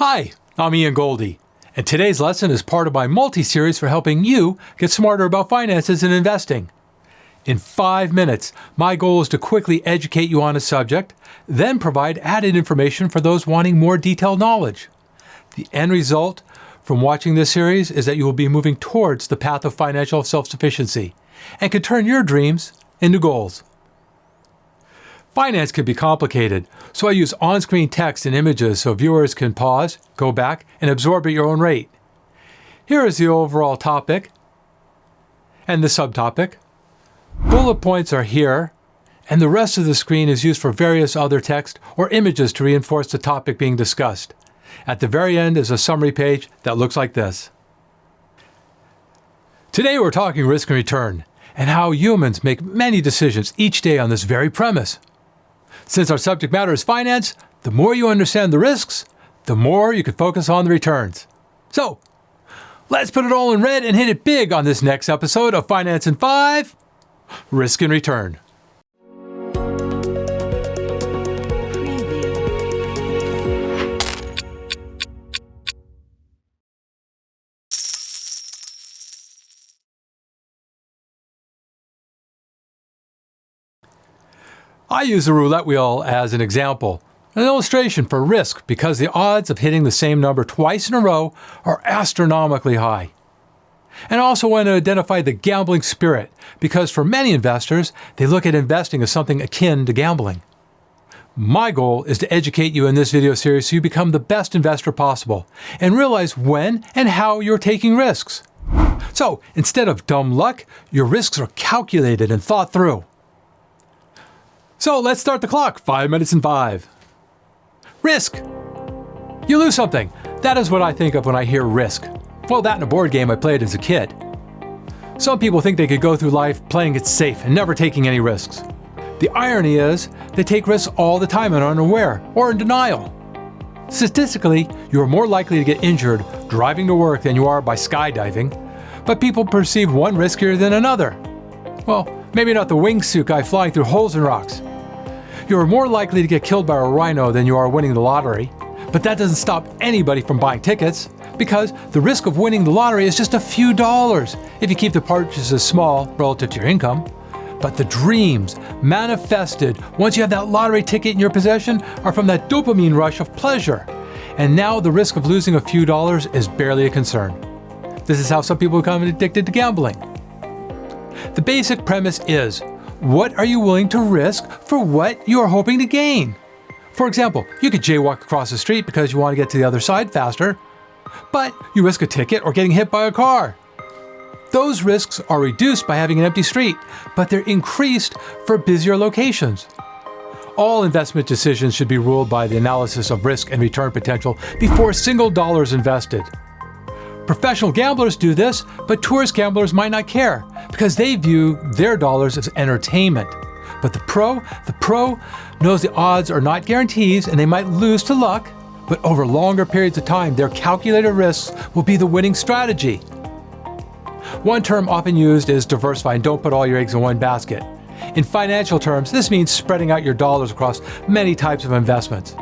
Hi, I'm Ian Goldie, and today's lesson is part of my multi-series for helping you get smarter about finances and investing. In 5 minutes, my goal is to quickly educate you on a subject, then provide added information for those wanting more detailed knowledge. The end result from watching this series is that you will be moving towards the path of financial self-sufficiency and can turn your dreams into goals. Finance can be complicated, so I use on-screen text and images so viewers can pause, go back, and absorb at your own rate. Here is the overall topic and the subtopic. Bullet points are here, and the rest of the screen is used for various other text or images to reinforce the topic being discussed. At the very end is a summary page that looks like this. Today we're talking risk and return, and how humans make many decisions each day on this very premise. Since our subject matter is finance, the more you understand the risks, the more you can focus on the returns. So, let's put it all in red and hit it big on this next episode of Finance in 5, Risk and Return. I use the roulette wheel as an example, an illustration for risk because the odds of hitting the same number twice in a row are astronomically high. And I also want to identify the gambling spirit because for many investors, they look at investing as something akin to gambling. My goal is to educate you in this video series so you become the best investor possible and realize when and how you're taking risks. So instead of dumb luck, your risks are calculated and thought through. So let's start the clock. 5 minutes in 5. Risk. You lose something. That is what I think of when I hear risk. Well, that in a board game I played as a kid. Some people think they could go through life playing it safe and never taking any risks. The irony is they take risks all the time and are unaware or in denial. Statistically, you are more likely to get injured driving to work than you are by skydiving, but people perceive one riskier than another. Well, maybe not the wingsuit guy flying through holes in rocks. You are more likely to get killed by a rhino than you are winning the lottery. But that doesn't stop anybody from buying tickets, because the risk of winning the lottery is just a few dollars if you keep the purchases small relative to your income. But the dreams manifested once you have that lottery ticket in your possession are from that dopamine rush of pleasure. And now the risk of losing a few dollars is barely a concern. This is how some people become addicted to gambling. The basic premise is, what are you willing to risk for what you are hoping to gain? For example, you could jaywalk across the street because you want to get to the other side faster, but you risk a ticket or getting hit by a car. Those risks are reduced by having an empty street, but they're increased for busier locations. All investment decisions should be ruled by the analysis of risk and return potential before a single dollar is invested. Professional gamblers do this, but tourist gamblers might not care because they view their dollars as entertainment. But the pro knows the odds are not guarantees and they might lose to luck, but over longer periods of time, their calculated risks will be the winning strategy. One term often used is diversify and don't put all your eggs in one basket. In financial terms, this means spreading out your dollars across many types of investments.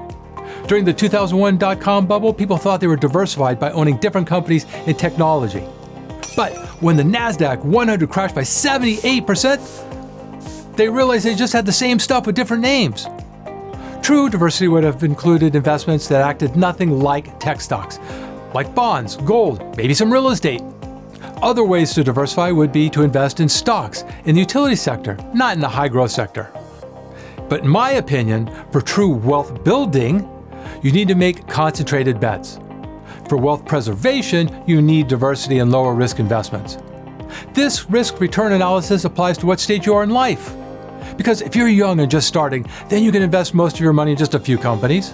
During the 2001 dot-com bubble, people thought they were diversified by owning different companies in technology. But when the NASDAQ 100 crashed by 78%, they realized they just had the same stuff with different names. True diversity would have included investments that acted nothing like tech stocks, like bonds, gold, maybe some real estate. Other ways to diversify would be to invest in stocks in the utility sector, not in the high-growth sector. But in my opinion, for true wealth building, you need to make concentrated bets. For wealth preservation, you need diversity and lower risk investments. This risk-return analysis applies to what stage you are in life. Because if you're young and just starting, then you can invest most of your money in just a few companies.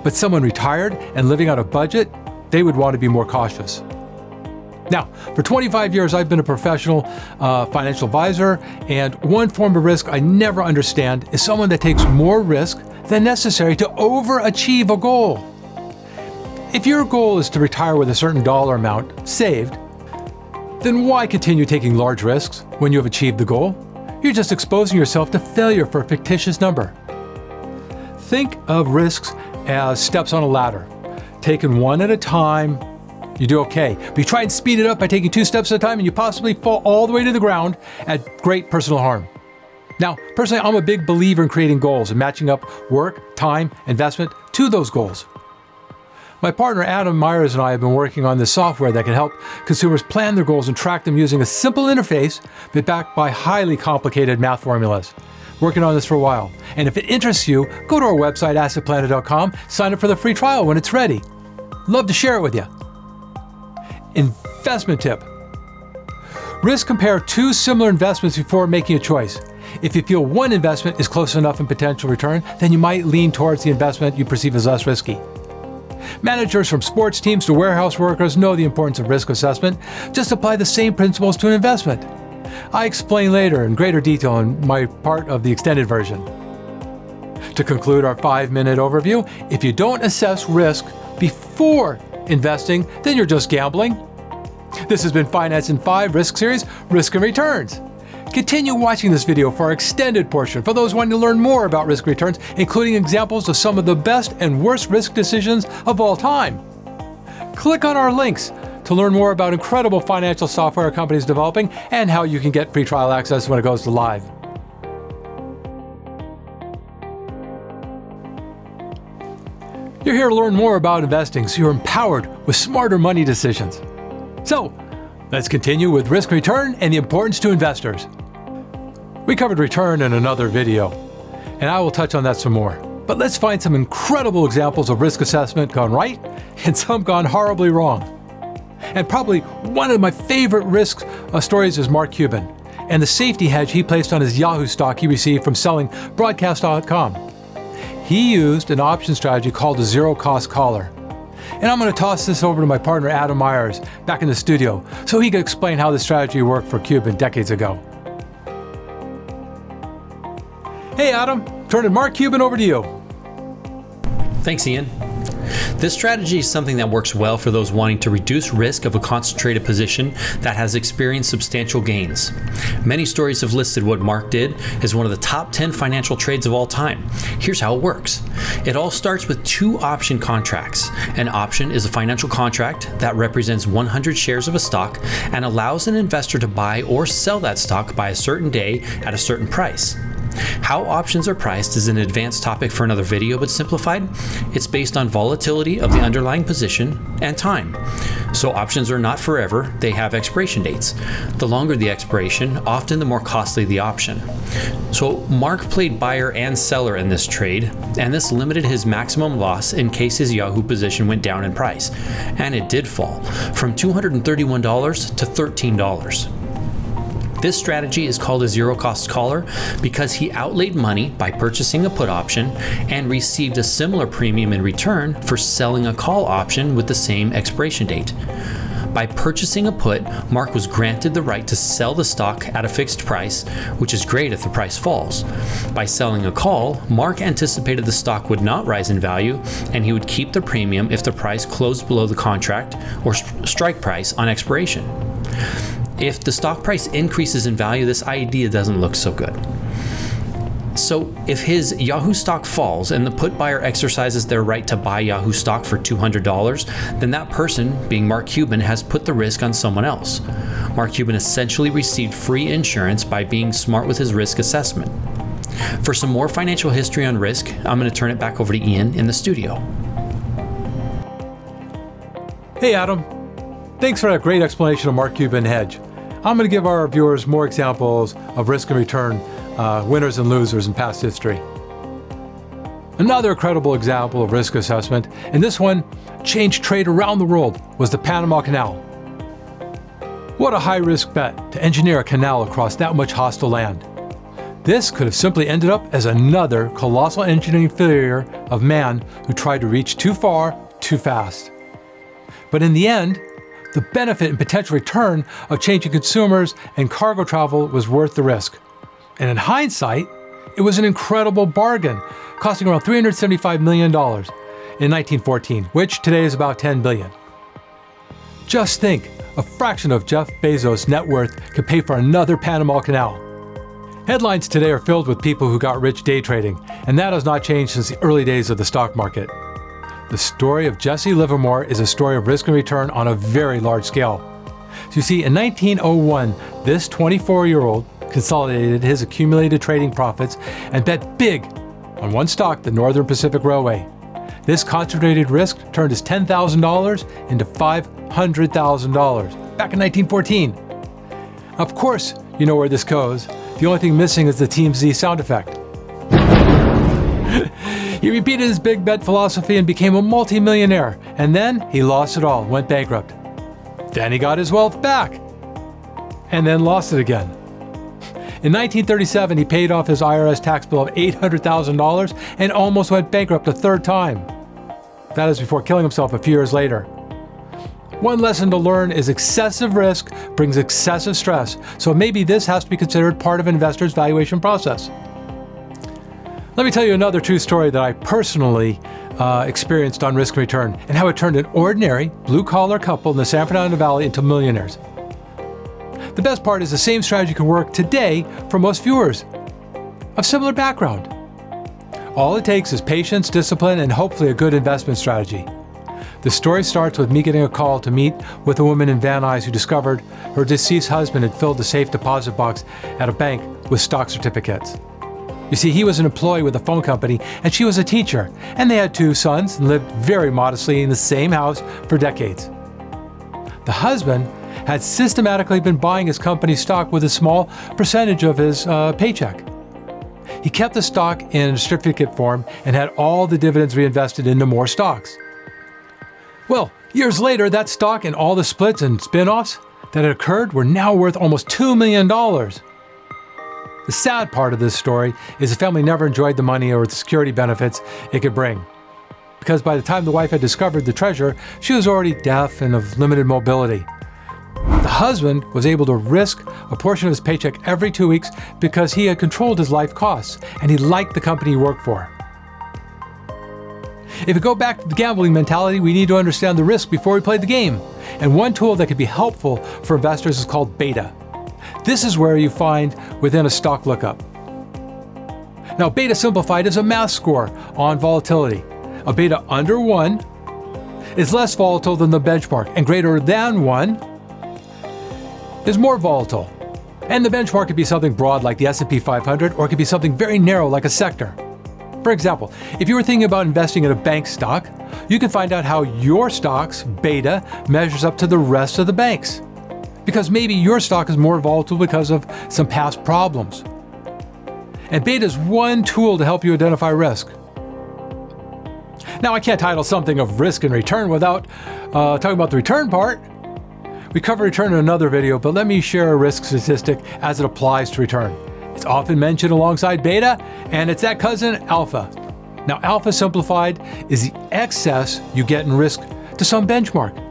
But someone retired and living on a budget, they would want to be more cautious. Now, for 25 years, I've been a professional financial advisor, and one form of risk I never understand is someone that takes more risk than necessary to overachieve a goal. If your goal is to retire with a certain dollar amount saved, then why continue taking large risks when you have achieved the goal? You're just exposing yourself to failure for a fictitious number. Think of risks as steps on a ladder. taken one at a time, you do okay. But you try and speed it up by taking 2 steps at a time, and you possibly fall all the way to the ground at great personal harm. Now, personally, I'm a big believer in creating goals and matching up work, time, investment to those goals. My partner Adam Myers and I have been working on this software that can help consumers plan their goals and track them using a simple interface, but backed by highly complicated math formulas. Working on this for a while. And if it interests you, go to our website, assetplanet.com, sign up for the free trial when it's ready. Love to share it with you. Investment tip. Risk compare 2 similar investments before making a choice. If you feel one investment is close enough in potential return, then you might lean towards the investment you perceive as less risky. Managers from sports teams to warehouse workers know the importance of risk assessment. Just apply the same principles to an investment. I explain later in greater detail in my part of the extended version. To conclude our 5-minute overview, if you don't assess risk before investing, then you're just gambling. This has been Finance in 5 Risk Series, Risk and Returns. Continue watching this video for our extended portion for those wanting to learn more about risk returns, including examples of some of the best and worst risk decisions of all time. Click on our links to learn more about incredible financial software companies developing and how you can get free trial access when it goes to live. You're here to learn more about investing so you're empowered with smarter money decisions. So, let's continue with risk return and the importance to investors. We covered return in another video, and I will touch on that some more. But let's find some incredible examples of risk assessment gone right and some gone horribly wrong. And probably one of my favorite risk stories is Mark Cuban and the safety hedge he placed on his Yahoo stock he received from selling broadcast.com. He used an option strategy called a zero-cost collar. And I'm going to toss this over to my partner Adam Myers back in the studio so he can explain how this strategy worked for Cuban decades ago. Hey Adam, turning Mark Cuban over to you. Thanks, Ian. This strategy is something that works well for those wanting to reduce risk of a concentrated position that has experienced substantial gains. Many stories have listed what Mark did as one of the top 10 financial trades of all time. Here's how it works. It all starts with 2 option contracts. An option is a financial contract that represents 100 shares of a stock and allows an investor to buy or sell that stock by a certain day at a certain price. How options are priced is an advanced topic for another video, but simplified, it's based on volatility of the underlying position and time. So options are not forever, they have expiration dates. The longer the expiration, often the more costly the option. So Mark played buyer and seller in this trade, and this limited his maximum loss in case his Yahoo position went down in price. And it did fall, from $231 to $13. This strategy is called a zero-cost collar because he outlaid money by purchasing a put option and received a similar premium in return for selling a call option with the same expiration date. By purchasing a put, Mark was granted the right to sell the stock at a fixed price, which is great if the price falls. By selling a call, Mark anticipated the stock would not rise in value and he would keep the premium if the price closed below the contract or strike price on expiration. If the stock price increases in value, this idea doesn't look so good. So if his Yahoo stock falls and the put buyer exercises their right to buy Yahoo stock for $200, then that person, being Mark Cuban, has put the risk on someone else. Mark Cuban essentially received free insurance by being smart with his risk assessment. For some more financial history on risk, I'm going to turn it back over to Ian in the studio. Hey Adam, thanks for that great explanation of Mark Cuban hedge. I'm going to give our viewers more examples of risk and return, winners and losers in past history. Another incredible example of risk assessment, and this one changed trade around the world, was the Panama Canal. What a high-risk bet to engineer a canal across that much hostile land. This could have simply ended up as another colossal engineering failure of man who tried to reach too far, too fast. But in the end, the benefit and potential return of changing consumers and cargo travel was worth the risk. And in hindsight, it was an incredible bargain, costing around $375 million in 1914, which today is about $10 billion. Just think, a fraction of Jeff Bezos' net worth could pay for another Panama Canal. Headlines today are filled with people who got rich day trading, and that has not changed since the early days of the stock market. The story of Jesse Livermore is a story of risk and return on a very large scale. So you see, in 1901, this 24-year-old consolidated his accumulated trading profits and bet big on one stock, the Northern Pacific Railway. This concentrated risk turned his $10,000 into $500,000 back in 1914. Of course, you know where this goes. The only thing missing is the Team Z sound effect. He repeated his big bet philosophy and became a multi-millionaire, and then he lost it all, went bankrupt. Then he got his wealth back, and then lost it again. In 1937, he paid off his IRS tax bill of $800,000 and almost went bankrupt a third time. That is before killing himself a few years later. One lesson to learn is excessive risk brings excessive stress, so maybe this has to be considered part of an investor's valuation process. Let me tell you another true story that I personally experienced on risk and return, and how it turned an ordinary blue-collar couple in the San Fernando Valley into millionaires. The best part is the same strategy can work today for most viewers of similar background. All it takes is patience, discipline, and hopefully a good investment strategy. The story starts with me getting a call to meet with a woman in Van Nuys who discovered her deceased husband had filled the safe deposit box at a bank with stock certificates. You see, he was an employee with a phone company and she was a teacher, and they had 2 sons and lived very modestly in the same house for decades. The husband had systematically been buying his company's stock with a small percentage of his paycheck. He kept the stock in a certificate form and had all the dividends reinvested into more stocks. Well, years later, that stock and all the splits and spin-offs that had occurred were now worth almost $2 million. The sad part of this story is the family never enjoyed the money or the security benefits it could bring. Because by the time the wife had discovered the treasure, she was already deaf and of limited mobility. The husband was able to risk a portion of his paycheck every 2 weeks because he had controlled his life costs and he liked the company he worked for. If we go back to the gambling mentality, we need to understand the risk before we play the game. And one tool that could be helpful for investors is called beta. This is where you find within a stock lookup. Now, beta simplified is a math score on volatility. A beta under 1 is less volatile than the benchmark, and greater than 1 is more volatile. And the benchmark could be something broad like the S&P 500, or it could be something very narrow like a sector. For example, if you were thinking about investing in a bank stock, you can find out how your stock's beta measures up to the rest of the banks. Because maybe your stock is more volatile because of some past problems. And beta is one tool to help you identify risk. Now, I can't title something of risk and return without talking about the return part. We cover return in another video, but let me share a risk statistic as it applies to return. It's often mentioned alongside beta, and it's that cousin alpha. Now, alpha simplified is the excess you get in risk to some benchmark.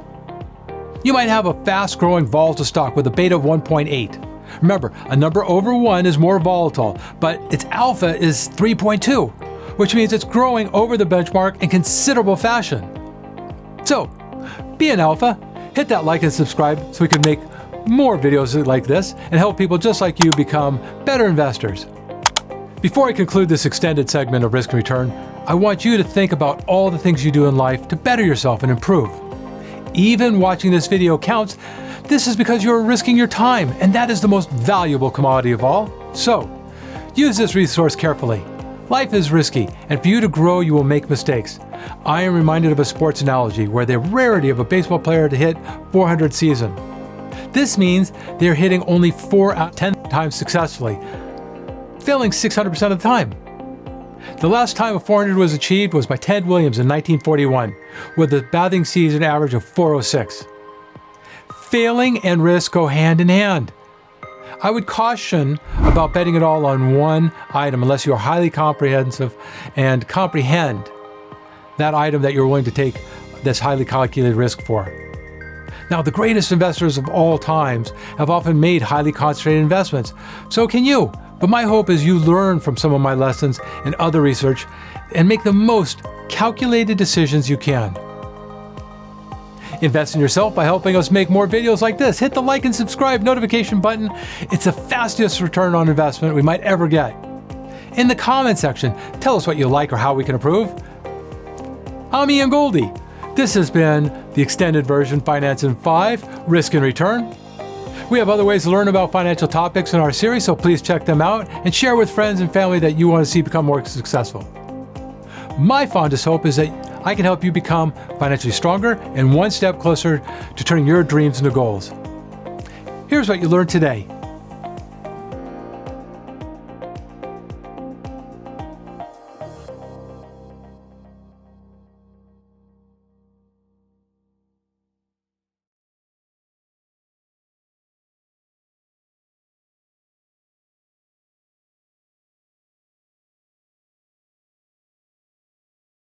You might have a fast-growing volatile stock with a beta of 1.8. Remember, a number over 1 is more volatile, but its alpha is 3.2, which means it's growing over the benchmark in considerable fashion. So, be an alpha, hit that like and subscribe so we can make more videos like this and help people just like you become better investors. Before I conclude this extended segment of risk and return, I want you to think about all the things you do in life to better yourself and improve. Even watching this video counts. This is because you're risking your time, and that is the most valuable commodity of all. So, use this resource carefully. Life is risky, and for you to grow, you will make mistakes. I am reminded of a sports analogy where the rarity of a baseball player to hit 400 season. This means they're hitting only 4 out of 10 times successfully, failing 600% of the time. The last time a 400 was achieved was by Ted Williams in 1941, with a batting season average of 406. Failing and risk go hand in hand. I would caution about betting it all on one item unless you are highly comprehensive and comprehend that item that you're willing to take this highly calculated risk for. Now, the greatest investors of all times have often made highly concentrated investments. So can you. But my hope is you learn from some of my lessons and other research and make the most calculated decisions you can. Invest in yourself by helping us make more videos like this. Hit the like and subscribe notification button. It's the fastest return on investment we might ever get. In the comment section, tell us what you like or how we can improve. I'm Ian Goldie. This has been the extended version Finance in 5, Risk and Return. We have other ways to learn about financial topics in our series, so please check them out and share with friends and family that you want to see become more successful. My fondest hope is that I can help you become financially stronger and one step closer to turning your dreams into goals. Here's what you learned today.